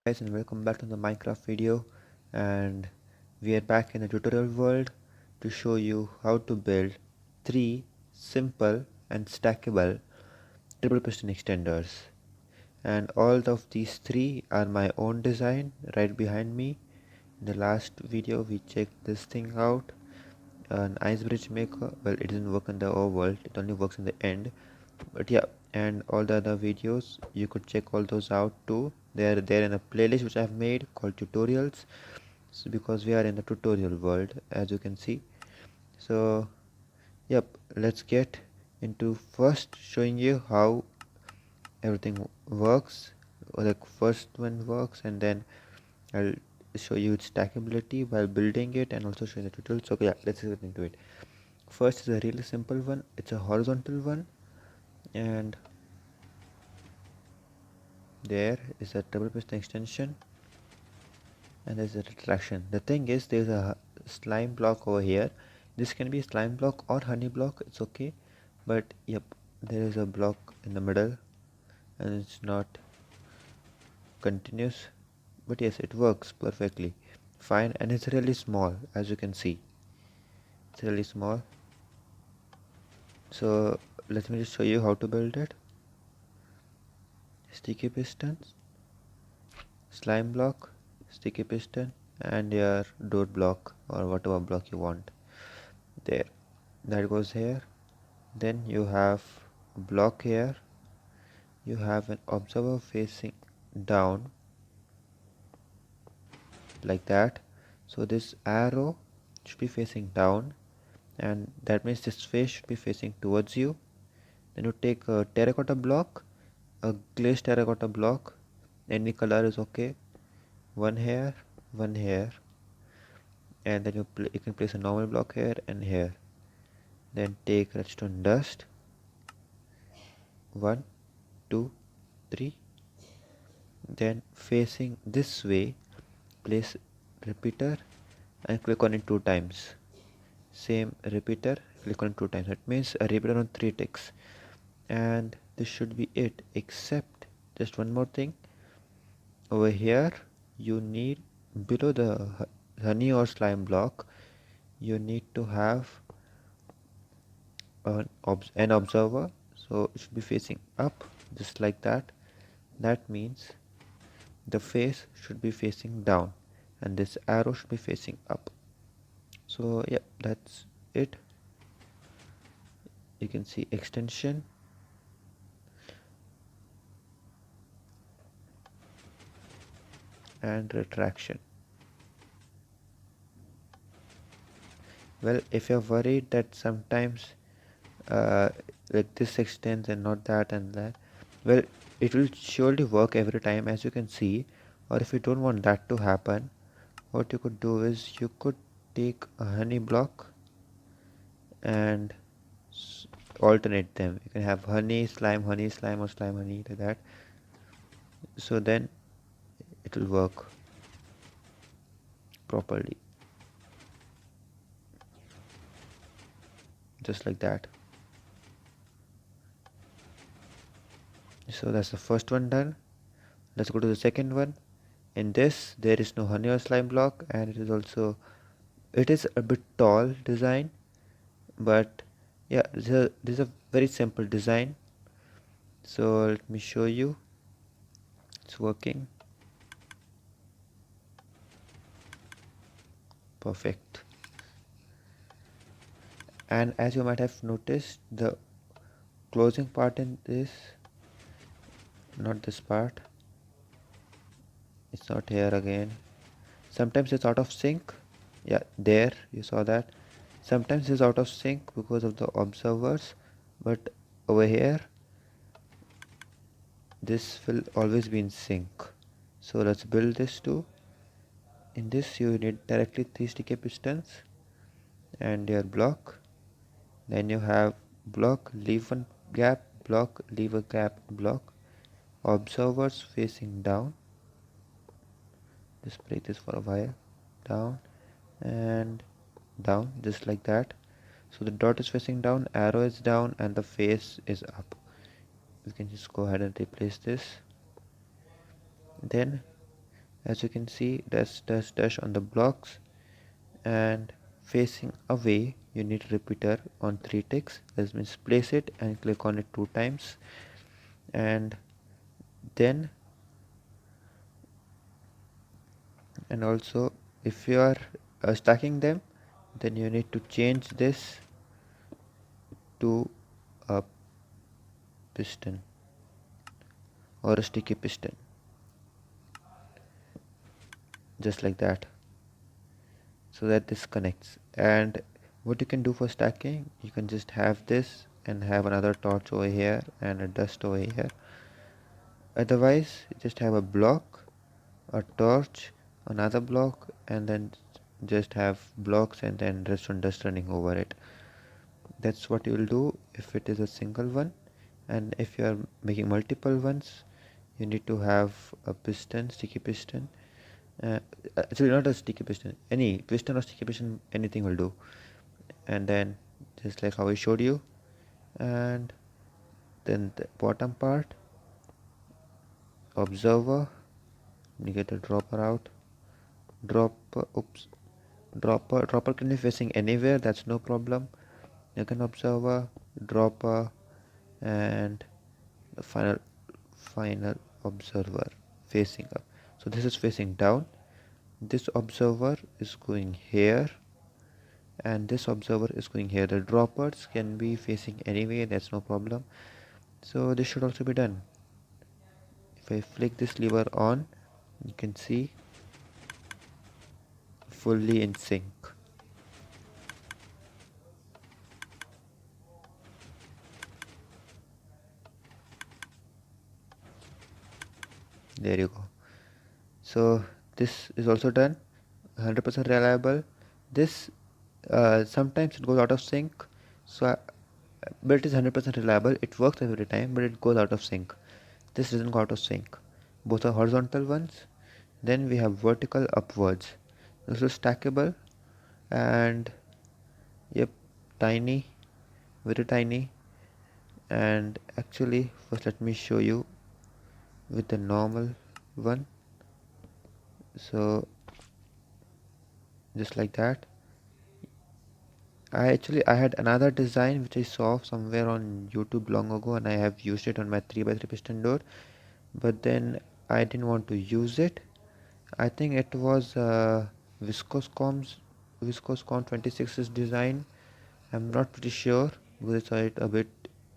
Guys, and welcome back to the Minecraft video, and we are back in the tutorial world to show you how to build three simple and stackable triple piston extenders. And all of these three are my own design right behind me. In the last video we checked this thing out, an ice bridge maker. Well, it doesn't work in the overworld, it only works in the end, but yeah. And all the other videos you could check all those out too. They are there in a playlist which I've made called tutorials. So because we are in the tutorial world, as you can see. So yep, let's get into first showing you how everything works, or like first one works, and then I'll show you its stackability while building it and also show you the tutorial. So yeah, let's get into it. First is a really simple one. It's a horizontal one, and there is a double piston extension, and there's a retraction. The thing is, there's a slime block over here. This can be slime block or honey block, it's okay, but yep, there is a block in the middle and it's not continuous, but yes, it works perfectly fine, and it's really small. As you can see, it's really small. So let me just show you how to build it. Sticky pistons, slime block, sticky piston, and your door block or whatever block you want. There, that goes here. Then you have a block here. You have an observer facing down like that. So this arrow should be facing down, and that means this face should be facing towards you. Then you take a terracotta block, a glazed terracotta block, any color is okay. One here, one here, and then you can place a normal block here and here. Then take redstone dust. 1, 2, 3. Then facing this way, place repeater and click on it 2 times. Same repeater, click on it 2 times. That means a repeater on 3 ticks. And this should be it, except just one more thing. Over here, you need, below the honey or slime block, you need to have an observer. So it should be facing up, just like that. That means the face should be facing down and this arrow should be facing up. So yeah, that's it. You can see extension, and retraction. Well, if you're worried that sometimes uh, like this extends and not that and that, well, it will surely work every time, as you can see. Or if you don't want that to happen, what you could do is you could take a honey block and alternate them. You can have honey slime, or slime honey, like that. So then it will work properly, just like that. So that's the first one done. Let's go to the second one. In this, there is no honey or slime block, and it is a bit tall design, but yeah, this is a very simple design. So let me show you. It's working perfect. And as you might have noticed, the closing part in this, not this part, it's not here again. Sometimes it's out of sync. Yeah, there you saw that. Sometimes it's out of sync because of the observers, but over here this will always be in sync. So let's build this too. In this you need directly 3 sticky pistons and your block. Then you have block, leave one gap, block, leave a gap, block. Observers facing down. Just break this for a while. Down and down, just like that. So the dot is facing down, arrow is down, and the face is up. We can just go ahead and replace this. Then As you can see, dash on the blocks, and facing away you need repeater on 3 ticks. That means place it and click on it 2 times, and then and also if you are stacking them, then you need to change this to a piston or a sticky piston, just like that, so that this connects. And what you can do for stacking, you can just have this and have another torch over here and a dust over here. Otherwise just have a block, a torch, another block, and then just have blocks and then redstone dust running over it. That's what you will do if it is a single one. And if you are making multiple ones, you need to have a piston, sticky piston. uh, Actually not a sticky piston, any piston or sticky piston, anything will do. And then just like how I showed you, and then the bottom part, observer, you get a dropper out, dropper, oops, dropper can be facing anywhere, that's no problem. You can observer, dropper, and the final observer facing up. So this is facing down, this observer is going here, and this observer is going here. The droppers can be facing anyway, that's no problem. So this should also be done. If I flick this lever on, you can see fully in sync. There you go. So this is also done, 100% reliable. This sometimes it goes out of sync, so but it is 100% reliable, it works every time, but it goes out of sync. This doesn't go out of sync. Both are horizontal ones. Then we have vertical upwards. This is stackable, and yep, tiny, very tiny. And actually first let me show you with the normal one. So just like that. I had another design which I saw somewhere on YouTube long ago, and I have used it on my 3x3 piston door, but then I didn't want to use it. I think it was Viscoscom's Viscoscom 26's design. I'm not pretty sure because I saw it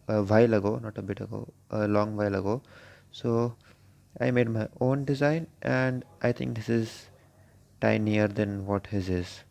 a while ago, not a bit ago, a long while ago. So I made my own design, and I think this is tinier than what his is.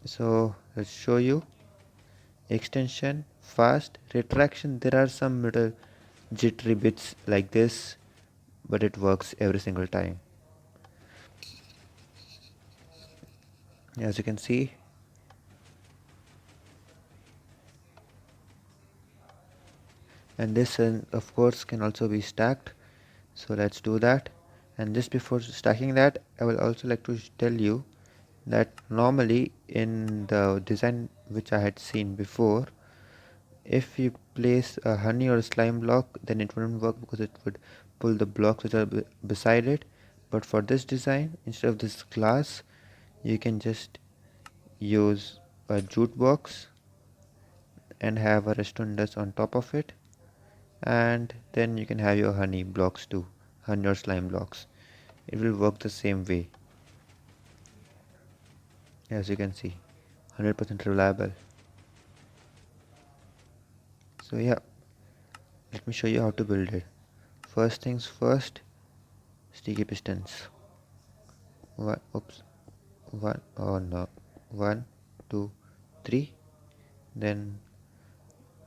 So let's show you. Extension, fast, retraction, there are some little jittery bits like this, but it works every single time. As you can see, and this of course can also be stacked, so let's do that. And just before stacking that, I will also like to tell you that normally in the design which I had seen before, if you place a honey or a slime block, then it wouldn't work because it would pull the blocks which are beside it. But for this design, instead of this glass, you can just use a jute box and have a redstone dust on top of it, and then you can have your honey blocks too, honey or slime blocks. It will work the same way. As you can see, 100% reliable. So yeah, let me show you how to build it. First things first, sticky pistons. One, oops, one, oh no, one, two, three. Then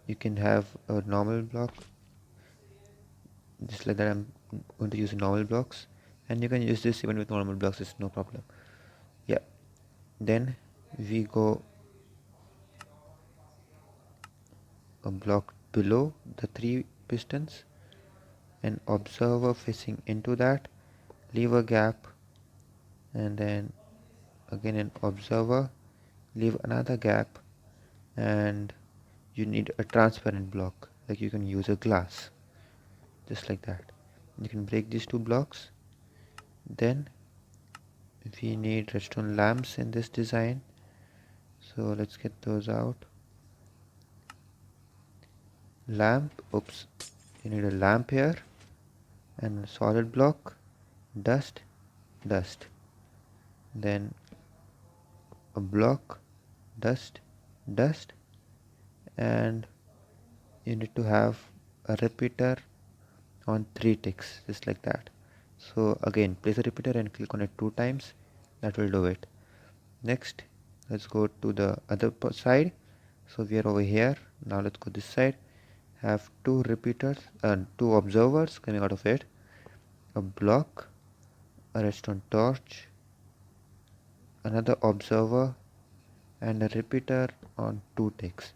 you can have a normal block, just like that. I'm going to use normal blocks, and you can use this even with normal blocks, it's no problem. Yeah, then we go a block below the 3 pistons, an observer facing into that, leave a gap, and then again an observer, leave another gap, and you need a transparent block, like you can use a glass, just like that. You can break these two blocks, Then we need redstone lamps in this design, so let's get those out. Lamp, oops, you need a lamp here, and a solid block, dust, dust, then a block, dust, dust, and you need to have a repeater on 3 ticks, just like that. So again, place a repeater and click on it 2 times. That will do it. Next, let's go to the other side. So we are over here. Now let's go this side. Have 2 repeaters and 2 observers coming out of it. A block, a redstone torch, another observer, and a repeater on 2 ticks.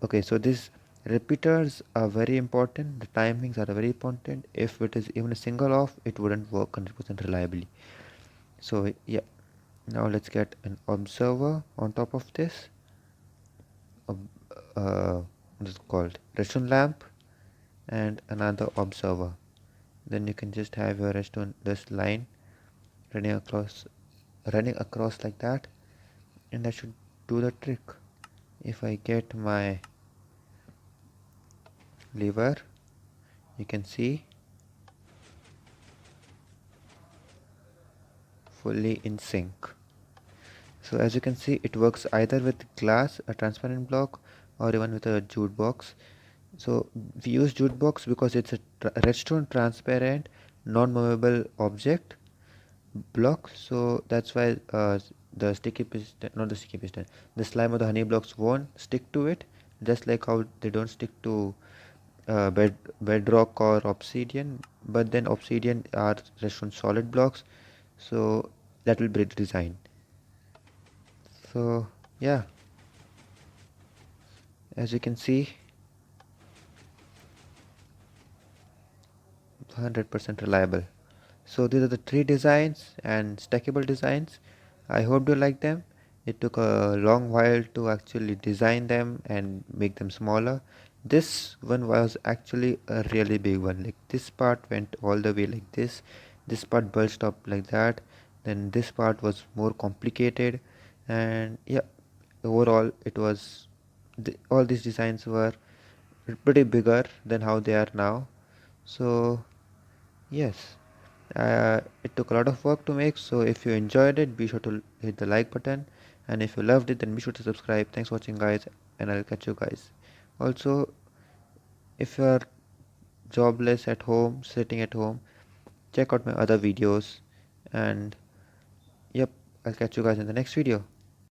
Okay, so these repeaters are very important. The timings are very important. If it is even a single off, it wouldn't work 100% reliably. So yeah, now let's get an observer on top of this. What is it called? Redstone lamp and another observer. Then you can just have your redstone this line running across like that, and that should do the trick. If I get my lever, you can see fully in sync. So as you can see, it works either with glass, a transparent block, or even with a jute box. So we use jute box because it's a redstone transparent non-movable object block, so that's why the sticky piston, not the sticky piston, the slime or the honey blocks won't stick to it, just like how they don't stick to bedrock or obsidian. But then obsidian are redstone solid blocks, so that will break the design. So yeah, as you can see, 100% reliable. So these are the 3 designs and stackable designs. I hope you like them. It took a long while to actually design them and make them smaller. This one was actually a really big one. Like this part went all the way like this part burst up like that, then this part was more complicated, and yeah, overall it was all these designs were pretty bigger than how they are now. So yes, it took a lot of work to make, so if you enjoyed it, be sure to hit the like button, and if you loved it, then be sure to subscribe. Thanks for watching, guys, and I'll catch you guys. Also, if you are jobless at home, sitting at home, check out my other videos, and yep, I'll catch you guys in the next video.